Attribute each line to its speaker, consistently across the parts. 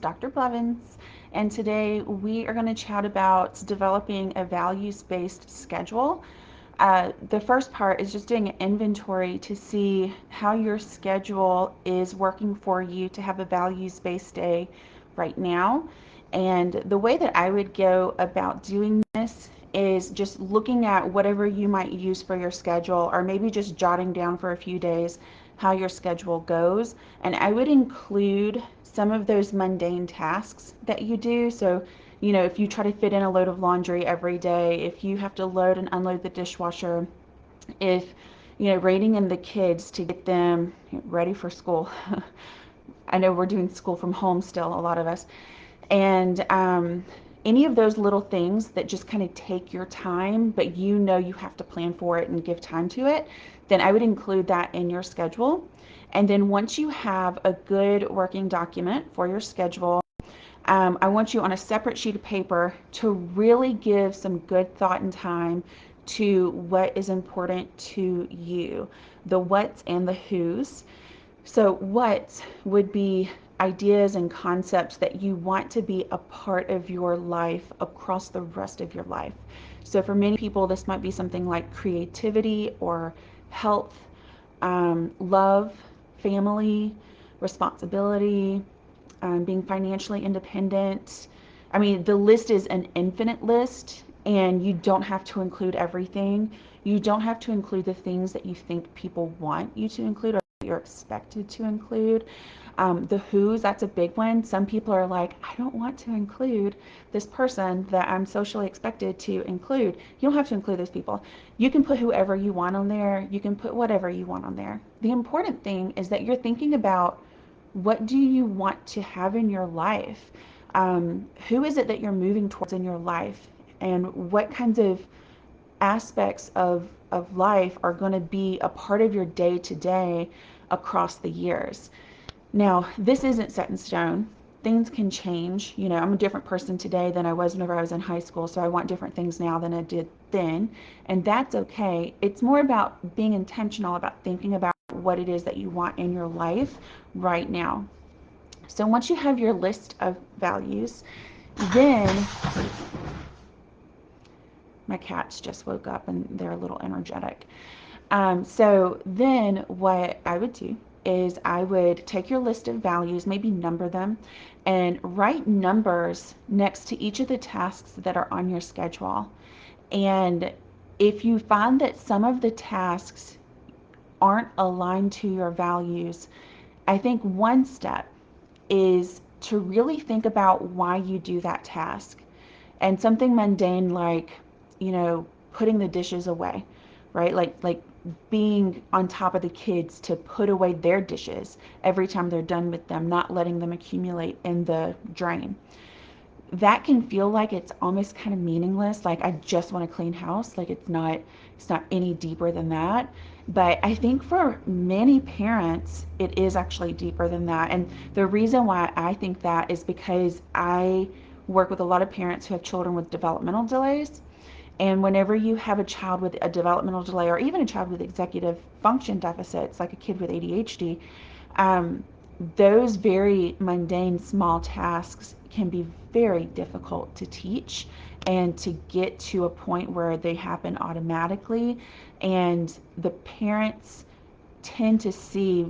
Speaker 1: Dr. Blevins, and today we are going to chat about developing a values-based schedule. The first part is just doing an inventory to see how your schedule is working for you to have a values-based day right now. And the way that I would go about doing this is just looking at whatever you might use for your schedule, or maybe just jotting down for a few days how your schedule goes. And I would include some of those mundane tasks that you do. So, if you try to fit in a load of laundry every day, if you have to load and unload the dishwasher, if, reining in the kids to get them ready for school. I know we're doing school from home still, a lot of us. And any of those little things that just kind of take your time, but you have to plan for it and give time to it, then I would include that in your schedule. And then once you have a good working document for your schedule, I want you on a separate sheet of paper to really give some good thought and time to what is important to you, the what's and the who's. So, what would be ideas and concepts that you want to be a part of your life across the rest of your life? So, for many people, this might be something like creativity or health, love, family, responsibility, being financially independent. I mean, the list is an infinite list, and you don't have to include everything. You don't have to include the things that you think people want you to include or you're expected to include. The who's, that's a big one. Some people are like, I don't want to include this person that I'm socially expected to include. You don't have to include those people. You can put whoever you want on there. You can put whatever you want on there. The important thing is that you're thinking about, what do you want to have in your life? Who is it that you're moving towards in your life? And what kinds of aspects of life are going to be a part of your day to day across the years? Now, this isn't set in stone. Things can change. I'm a different person today than I was whenever I was in high school, so I want different things now than I did then, and that's okay. It's more about being intentional about thinking about what it is that you want in your life right now. So once you have your list of values, then my cats just woke up and they're a little energetic. So then what I would do is I would take your list of values, maybe number them, and write numbers next to each of the tasks that are on your schedule. And if you find that some of the tasks aren't aligned to your values, I think one step is to really think about why you do that task. And something mundane like, putting the dishes away, right? Like being on top of the kids to put away their dishes every time they're done with them, not letting them accumulate in the drain. That can feel like it's almost kind of meaningless, like I just want a clean house. Like it's not any deeper than that. But I think for many parents it is actually deeper than that. And the reason why I think that is because I work with a lot of parents who have children with developmental delays. And whenever you have a child with a developmental delay, or even a child with executive function deficits, like a kid with ADHD, um, those very mundane small tasks can be very difficult to teach and to get to a point where they happen automatically. And the parents tend to see,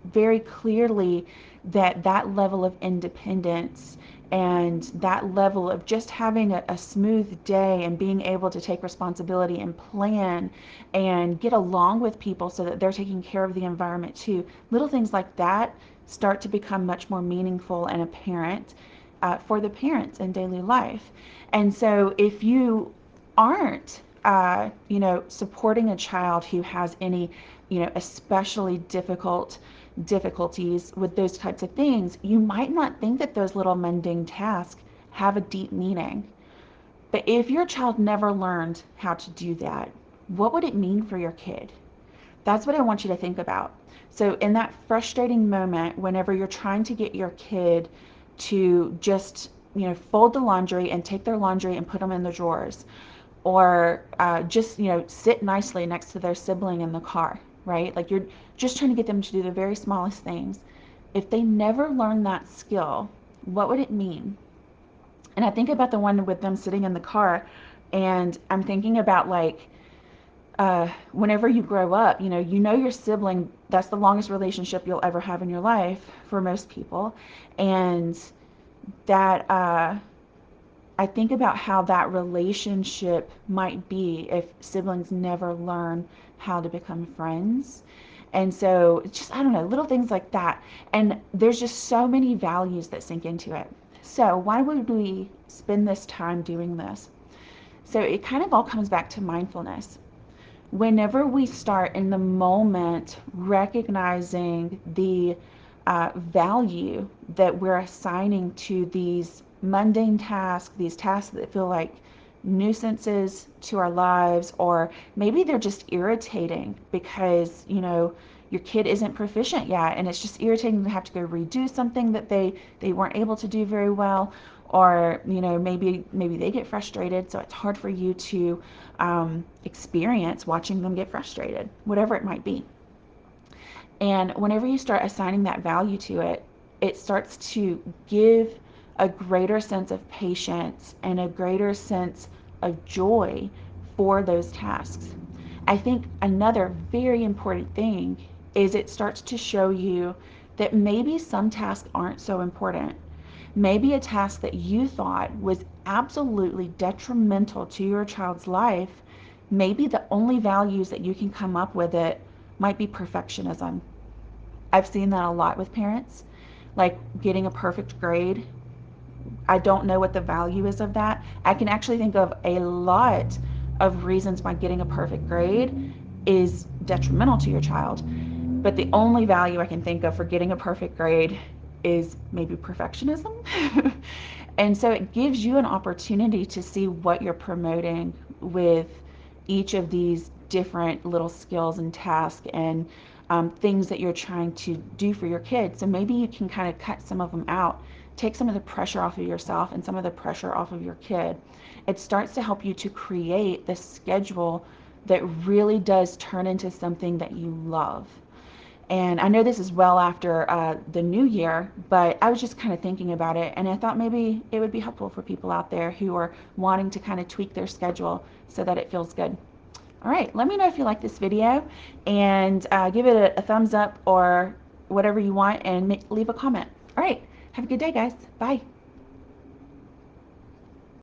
Speaker 1: very clearly that that level of independence and that level of just having a smooth day and being able to take responsibility and plan and get along with people so that they're taking care of the environment too. Little things like that start to become much more meaningful and apparent for the parents in daily life. And so if you aren't, supporting a child who has any, especially difficulties with those types of things, you might not think that those little mundane tasks have a deep meaning. But if your child never learned how to do that, what would it mean for your kid? That's what I want you to think about. So, in that frustrating moment, whenever you're trying to get your kid to just, fold the laundry and take their laundry and put them in the drawers, or just, sit nicely next to their sibling in the car, right? Like you're just trying to get them to do the very smallest things. If they never learn that skill, what would it mean? And I think about the one with them sitting in the car, and I'm thinking about like, whenever you grow up, you know your sibling, that's the longest relationship you'll ever have in your life for most people. And that I think about how that relationship might be if siblings never learn how to become friends. And so, just, I don't know, little things like that. And there's just so many values that sink into it. So, why would we spend this time doing this? So, it kind of all comes back to mindfulness. Whenever we start in the moment recognizing the value that we're assigning to these mundane tasks, these tasks that feel like nuisances to our lives, or maybe they're just irritating because, your kid isn't proficient yet and it's just irritating to have to go redo something that they weren't able to do very well, or maybe they get frustrated, so it's hard for you to experience watching them get frustrated, whatever it might be. And whenever you start assigning that value to it, it starts to give a greater sense of patience and a greater sense of joy for those tasks. I think another very important thing is it starts to show you that maybe some tasks aren't so important. Maybe a task that you thought was absolutely detrimental to your child's life, maybe the only values that you can come up with it might be perfectionism. I've seen that a lot with parents, like getting a perfect grade. I don't know what the value is of that. I can actually think of a lot of reasons why getting a perfect grade is detrimental to your child. But the only value I can think of for getting a perfect grade is maybe perfectionism. And so it gives you an opportunity to see what you're promoting with each of these different little skills and tasks and things that you're trying to do for your kids. So maybe you can kind of cut some of them out, take some of the pressure off of yourself and some of the pressure off of your kid. It starts to help you to create this schedule that really does turn into something that you love. And I know this is well after the new year, but I was just kind of thinking about it, and I thought maybe it would be helpful for people out there who are wanting to kind of tweak their schedule so that it feels good. All right, let me know if you like this video, and give it a thumbs up or whatever you want, and leave a comment. All right, have a good day, guys. Bye.